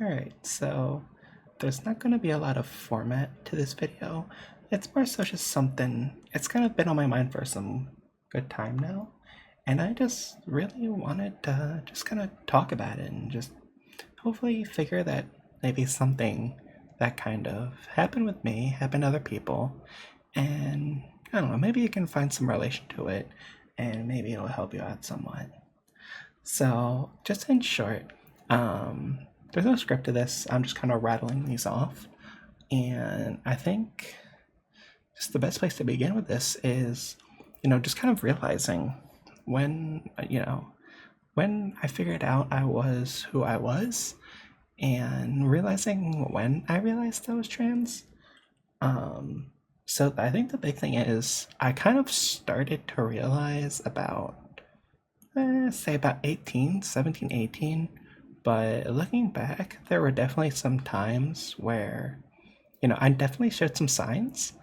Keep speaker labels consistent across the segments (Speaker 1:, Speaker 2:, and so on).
Speaker 1: Alright, so there's not going to be a lot of format to this video. It's more so just something, it's kind of been on my mind for some good time now. And I just really wanted to just kind of talk about it and just hopefully figure that maybe something that kind of happened with me, happened to other people. And I don't know, maybe you can find some relation to it and maybe it'll help you out somewhat. So, just in short, there's no script to this. I'm just kind of rattling these off. And I think just the best place to begin with this is, just kind of realizing when, when I figured out I was who I was and realizing when I realized I was trans. So I think the big thing is I kind of started to realize about say about 18, 17, 18. But looking back, there were definitely some times where, I definitely showed some signs.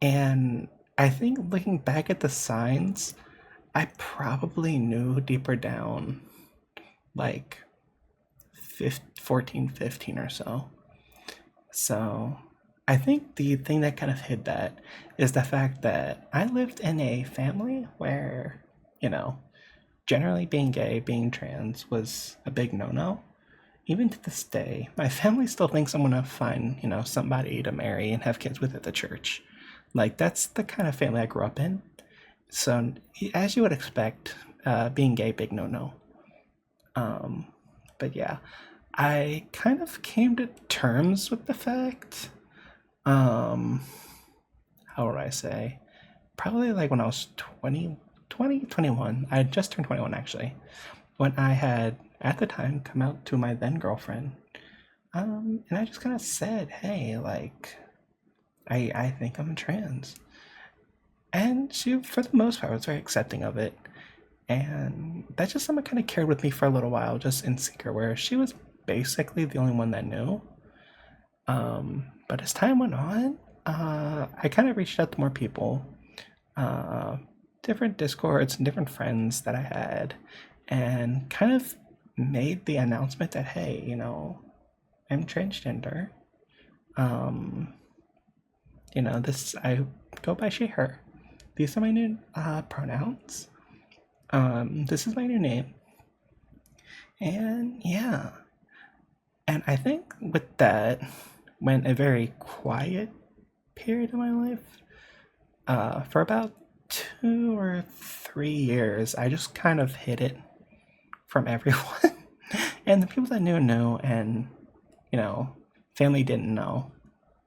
Speaker 1: And I think looking back at the signs, I probably knew deeper down, like 14, 15 or so. So I think the thing that kind of hid that is the fact that I lived in a family where, generally being gay, being trans was a big no-no. Even to this day, my family still thinks I'm gonna find, somebody to marry and have kids with at the church. Like, that's the kind of family I grew up in. So, as you would expect, being gay, big no-no. But yeah, I kind of came to terms with the fact, how would I say? Probably like when I was 21. I had just turned 21 actually. When I had, at the time, come out to my then girlfriend. And I just kind of said, hey, like, I think I'm trans. And she, for the most part, was very accepting of it. And that's just something kind of carried with me for a little while, just in secret, where she was basically the only one that knew. But as time went on, I kind of reached out to more people, different discords and different friends that I had, and kind of made the announcement that, hey, I'm transgender. This, I go by she, her. These are my new pronouns. This is my new name. And yeah. And I think with that went a very quiet period of my life. For about 2 or 3 years, I just kind of hid it from everyone. And the people that knew, and, family didn't know.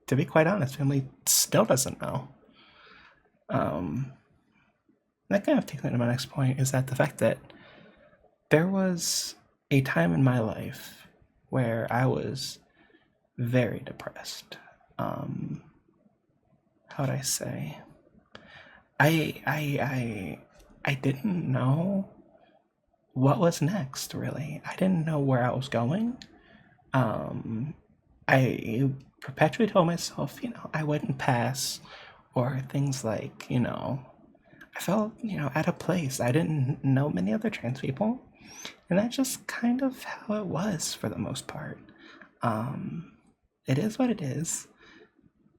Speaker 1: To be quite honest, family still doesn't know. That kind of takes me to my next point, is that the fact that there was a time in my life where I was very depressed. How would I say? I didn't know what was next, really. I didn't know where I was going. I perpetually told myself, I wouldn't pass, or things like, I felt, at a place. I didn't know many other trans people, and that's just kind of how it was for the most part. It is what it is,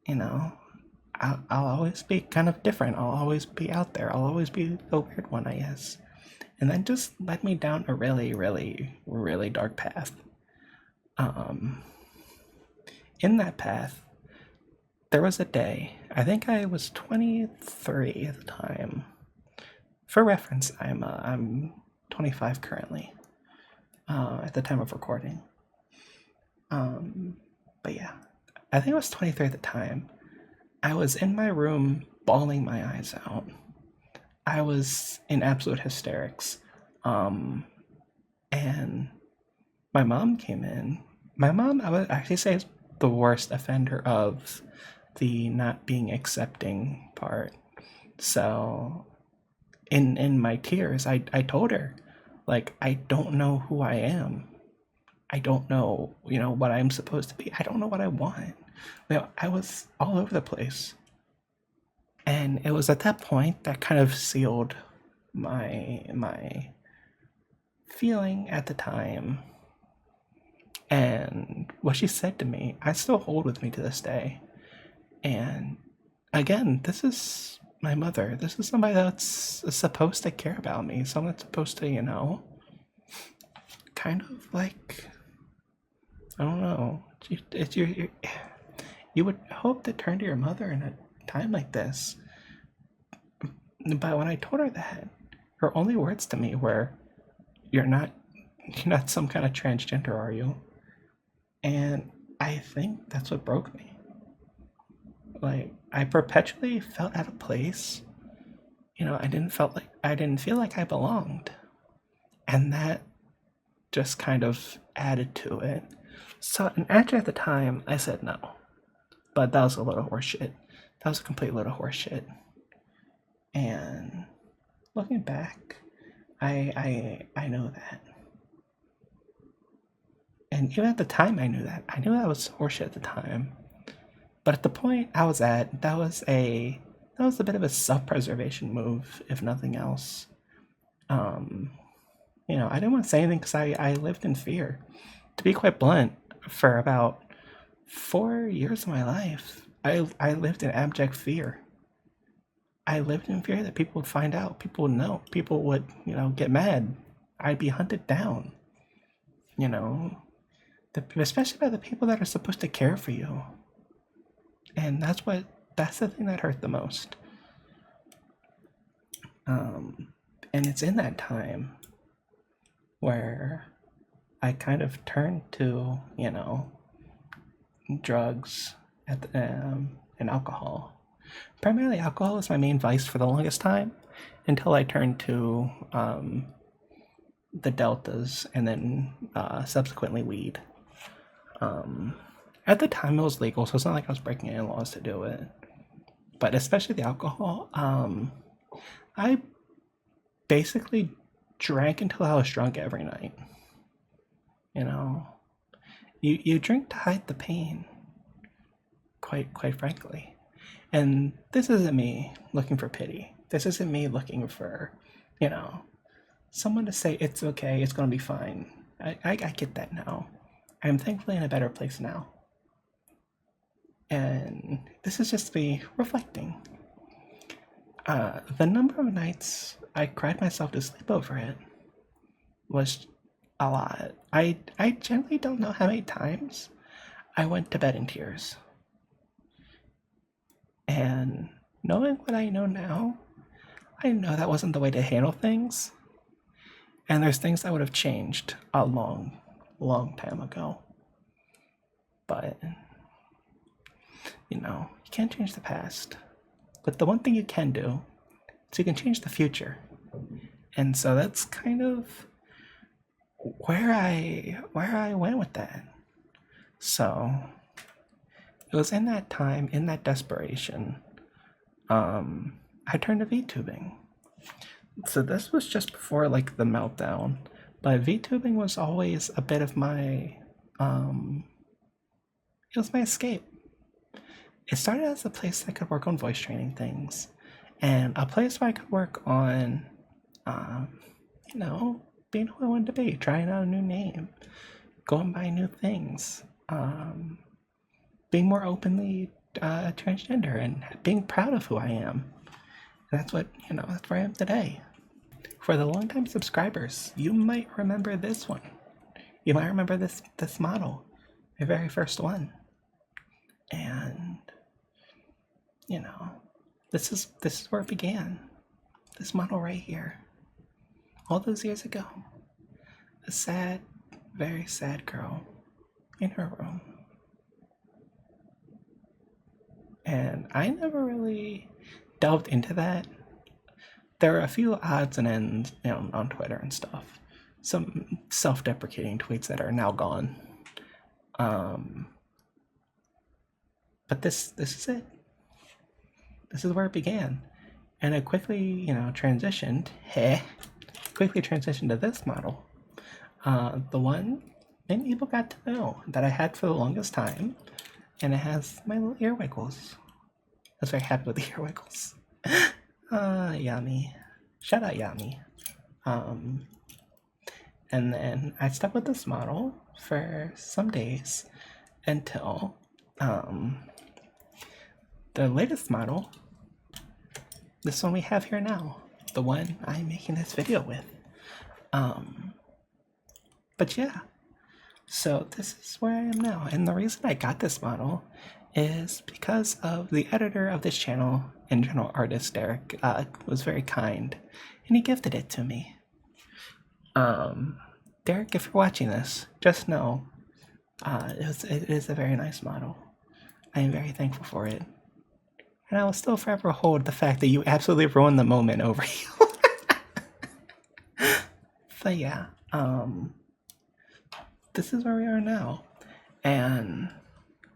Speaker 1: I'll always be kind of different. I'll always be out there. I'll always be the weird one, I guess. And that just led me down a really, really, really dark path. In that path, there was a day, I think I was 23 at the time. For reference, I'm 25 currently, at the time of recording. But yeah, I think I was 23 at the time. I was in my room bawling my eyes out. I was in absolute hysterics. And my mom came in. My mom, I would actually say, is the worst offender of the not being accepting part. So in my tears, I told her, like, I don't know who I am. I don't know, what I'm supposed to be. I don't know what I want. I was all over the place. And it was at that point that kind of sealed my feeling at the time. And what she said to me, I still hold with me to this day. And again, this is my mother. This is somebody that's supposed to care about me. Someone that's supposed to, kind of like, I don't know. You would hope to turn to your mother in a time like this. But when I told her that, her only words to me were, you're not some kind of transgender, are you? And I think that's what broke me. Like, I perpetually felt out of place. I didn't feel like I belonged. And that just kind of added to it. So actually at the time I said no. But that was a little horseshit. That was a complete little horseshit. And looking back, I know that. And even at the time I knew that. I knew that was horseshit at the time. But at the point I was at, that was a bit of a self-preservation move, if nothing else. I didn't want to say anything because I lived in fear. To be quite blunt, for about 4 years of my life, I lived in abject fear. I lived in fear that people would find out, people would know, people would, get mad. I'd be hunted down. Especially by the people that are supposed to care for you. And that's the thing that hurt the most. And it's in that time where I kind of turned to, drugs and alcohol. Primarily alcohol was my main vice for the longest time until I turned to the deltas and then subsequently weed. At the time it was legal, so it's not like I was breaking any laws to do it. But especially the alcohol, I basically drank until I was drunk every night. You drink to hide the pain, quite frankly. And this isn't me looking for pity. This isn't me looking for, someone to say it's okay, it's gonna be fine. I get that now. I'm thankfully in a better place now. And this is just me reflecting. The number of nights I cried myself to sleep over it was a lot. I generally don't know how many times I went to bed in tears. And knowing what I know now, I know that wasn't the way to handle things. And there's things that would have changed a long, long time ago. But, you can't change the past. But the one thing you can do is you can change the future. And so that's kind of where I went with that. So it was in that time, in that desperation, I turned to Vtubing. So this was just before like the meltdown, but Vtubing was always a bit of my it was my escape. It started as a place I could work on voice training things, and a place where I could work on being who I wanted to be, trying out a new name, going by new things, being more openly transgender, and being proud of who I am. And that's what, that's where I am today. For the longtime subscribers, you might remember this one. You might remember this model, my very first one. And, this is where it began. This model right here. All those years ago. A sad, very sad girl in her room. And I never really delved into that. There are a few odds and ends, on Twitter and stuff. Some self-deprecating tweets that are now gone. But this is it. This is where it began. And it quickly, transitioned to this model. The one many people got to know that I had for the longest time. And it has my little ear wiggles. I was very happy with the ear wiggles. Yami. Shout out Yami. And then I stuck with this model for some days until the latest model, this one we have here now, the one I'm making this video with. But yeah, so this is where I am now. And the reason I got this model is because of the editor of this channel and general artist, Derek, was very kind and he gifted it to me. Derek, if you're watching this, just know it is a very nice model. I am very thankful for it. And I will still forever hold the fact that you absolutely ruined the moment over you. But yeah, this is where we are now. And,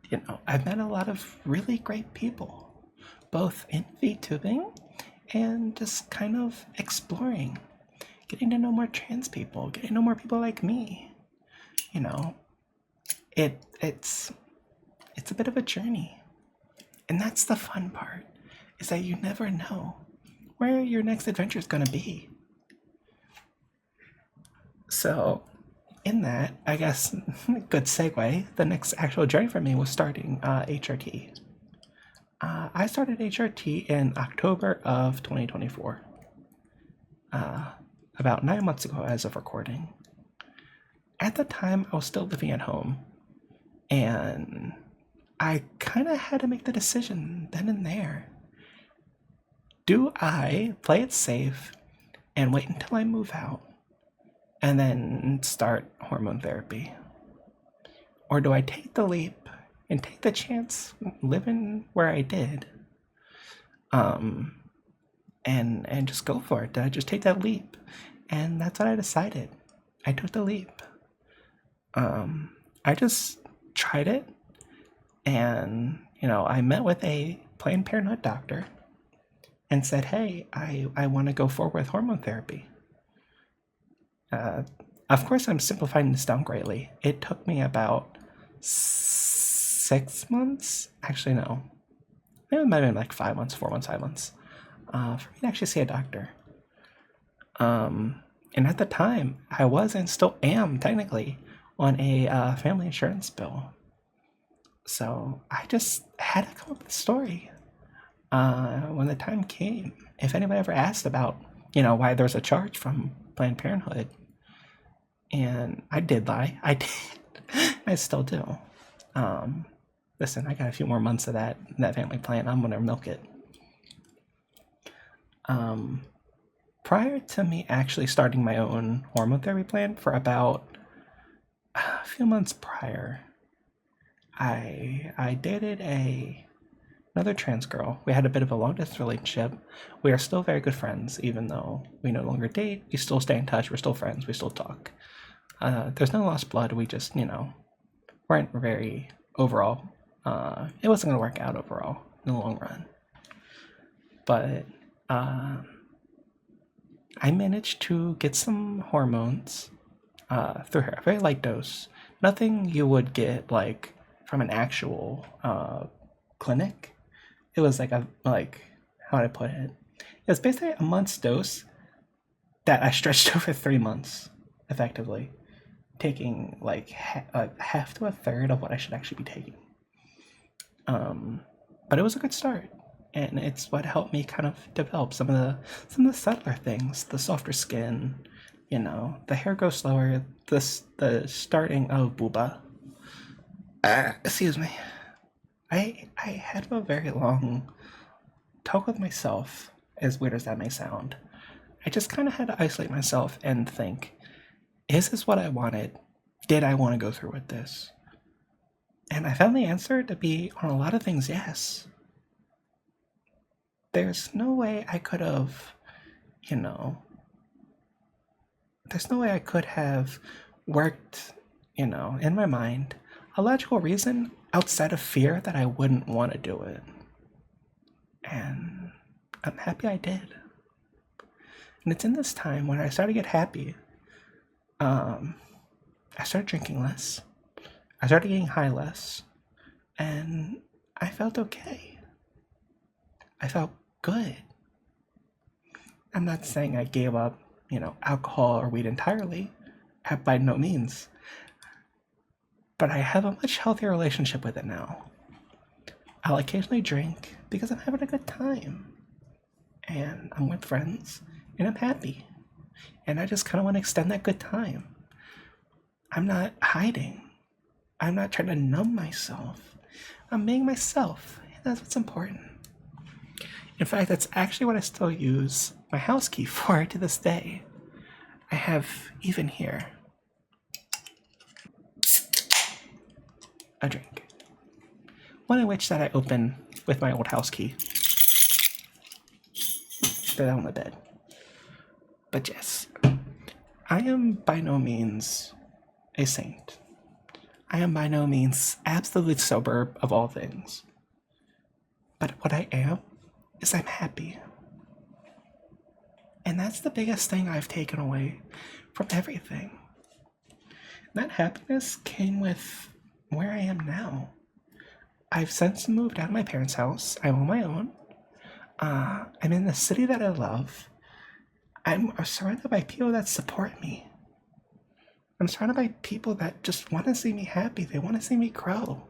Speaker 1: you know, I've met a lot of really great people, both in Vtubing and just kind of exploring, getting to know more trans people, getting to know more people like me. You know, it's a bit of a journey. And that's the fun part, is that you never know where your next adventure is going to be. So, in that, I guess, good segue, the next actual journey for me was starting HRT. I started HRT in October of 2024, about 9 months ago as of recording. At the time, I was still living at home, and I kind of had to make the decision then and there. Do I play it safe and wait until I move out and then start hormone therapy? Or do I take the leap and take the chance living where I did? And just go for it. I just take that leap. And that's what I decided. I took the leap. I just tried it. And, you know, I met with a Planned Parenthood doctor and said, hey, I want to go forward with hormone therapy. Of course, I'm simplifying this down greatly. It took me about 6 months. Actually, no. Maybe it might have been like 5 months, 4 months, 5 months. For me to actually see a doctor. And at the time, I was and still am technically on a family insurance bill. So I just had to come up with a story. When the time came, if anybody ever asked about, you know, why there's a charge from Planned Parenthood, and I did lie. I did. I still do. Listen, I got a few more months of that family plan. I'm gonna milk it. Prior to me actually starting my own hormone therapy plan, for about a few months prior, I dated another trans girl. We had a bit of a long distance relationship. We are still very good friends, even though we no longer date. We still stay in touch. We're still friends. We still talk. There's no lost blood. We just, you know, weren't very overall. It wasn't gonna work out overall in the long run. But I managed to get some hormones through her, a very light dose. Nothing you would get like from an actual clinic. It was like how do I put it? It was basically a month's dose that I stretched over 3 months, effectively, taking like half to a third of what I should actually be taking. But it was a good start, and it's what helped me kind of develop some of the subtler things, the softer skin, you know, the hair grows slower, the starting of booba. Excuse me. I had a very long talk with myself, as weird as that may sound. I just kind of had to isolate myself and think, is this what I wanted? Did I want to go through with this? And I found the answer to be, on a lot of things, yes. There's no way I could have, you know, there's no way I could have worked, you know, in my mind, a logical reason outside of fear that I wouldn't want to do it. And I'm happy I did. And it's in this time when I started to get happy. I started drinking less. I started getting high less. And I felt okay. I felt good. I'm not saying I gave up, you know, alcohol or weed entirely. by no means. But I have a much healthier relationship with it now. I'll occasionally drink because I'm having a good time. And I'm with friends, and I'm happy. And I just kind of want to extend that good time. I'm not hiding. I'm not trying to numb myself. I'm being myself. And that's what's important. In fact, that's actually what I still use my house key for to this day. I have even here a drink. One of which that I open with my old house key. They're on the bed. But yes, I am by no means a saint. I am by no means absolutely sober of all things. But what I am is I'm happy. And that's the biggest thing I've taken away from everything. That happiness came with where I am now. I've since moved out of my parents' house. I'm on my own. I'm in the city that I love. I'm surrounded by people that support me. I'm surrounded by people that just want to see me happy. They want to see me grow.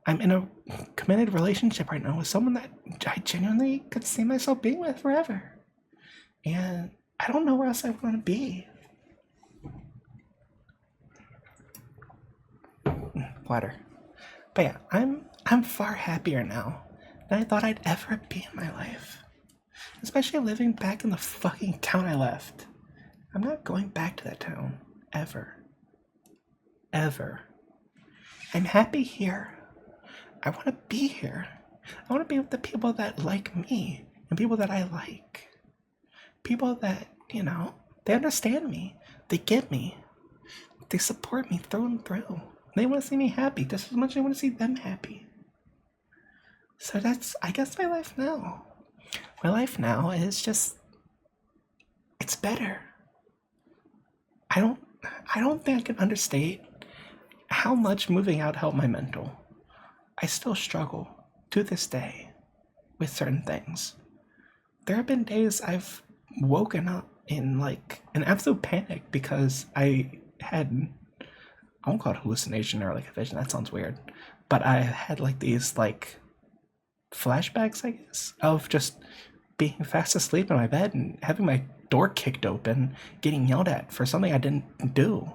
Speaker 1: I'm in a committed relationship right now with someone that I genuinely could see myself being with forever. And I don't know where else I want to be. Water. But yeah, I'm far happier now than I thought I'd ever be in my life. Especially living back in the fucking town I left. I'm not going back to that town. Ever. Ever. I'm happy here. I want to be here. I want to be with the people that like me and people that I like. People that, they understand me. They get me. They support me through and through. They want to see me happy just as much as I want to see them happy. So that's, I guess, my life now. My life now is just, it's better. I don't think I can understate how much moving out helped my mental. I still struggle to this day with certain things. There have been days I've woken up in like an absolute panic because I won't call it hallucination or like a vision, that sounds weird. But I had like these like flashbacks, I guess, of just being fast asleep in my bed and having my door kicked open, getting yelled at for something I didn't do.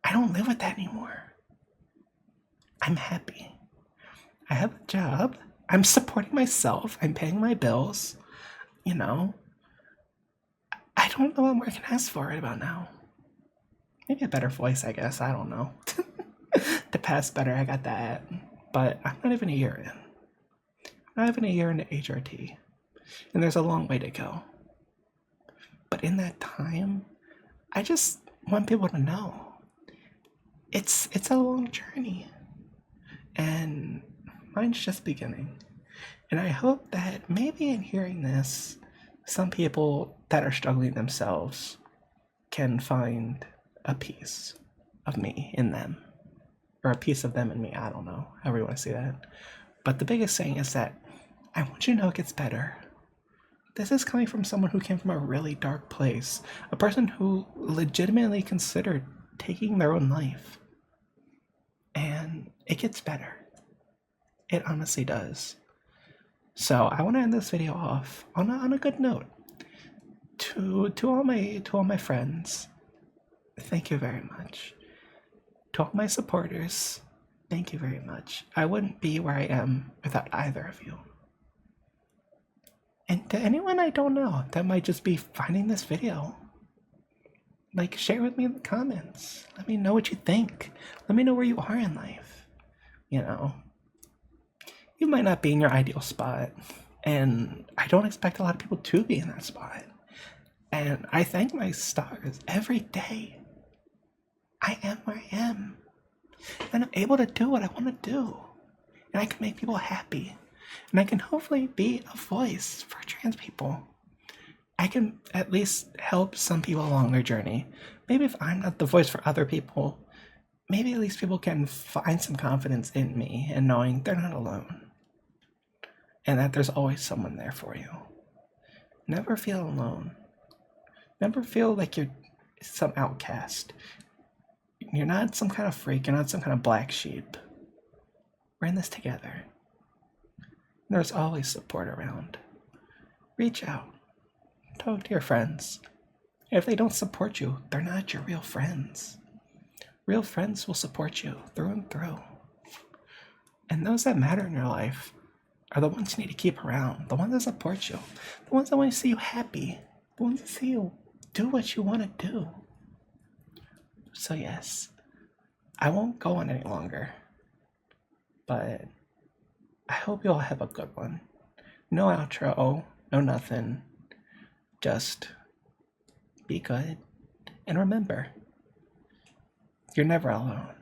Speaker 1: I don't live with that anymore. I'm happy. I have a job. I'm supporting myself. I'm paying my bills. I don't know what more I can ask for right about now. Maybe a better voice, I guess. I don't know. The past better, I got that. But I'm not even a year in. I'm not even a year into HRT. And there's a long way to go. But in that time, I just want people to know it's a long journey. And mine's just beginning. And I hope that maybe in hearing this, some people that are struggling themselves can find a piece of me in them. Or a piece of them in me, I don't know, however you want to say that. But the biggest thing is that I want you to know it gets better. This is coming from someone who came from a really dark place. A person who legitimately considered taking their own life. And it gets better. It honestly does. So I want to end this video off on a good note. To all my friends, thank you very much. To all my supporters, thank you very much. I wouldn't be where I am without either of you. And to anyone I don't know that might just be finding this video, like, share with me in the comments. Let me know what you think. Let me know where you are in life. You might not be in your ideal spot, and I don't expect a lot of people to be in that spot. And I thank my stars every day. I am where I am. And I'm able to do what I want to do. And I can make people happy. And I can hopefully be a voice for trans people. I can at least help some people along their journey. Maybe if I'm not the voice for other people, maybe at least people can find some confidence in me and knowing they're not alone. And that there's always someone there for you. Never feel alone. Never feel like you're some outcast. You're not some kind of freak. You're not some kind of black sheep. We're in this together. There's always support around. Reach out. Talk to your friends. If they don't support you, they're not your real friends. Real friends will support you through and through. And those that matter in your life are the ones you need to keep around. The ones that support you. The ones that want to see you happy. The ones that see you do what you want to do. So yes, I won't go on any longer. But I hope you all have a good one. No outro, no nothing. Just be good. And remember, you're never alone.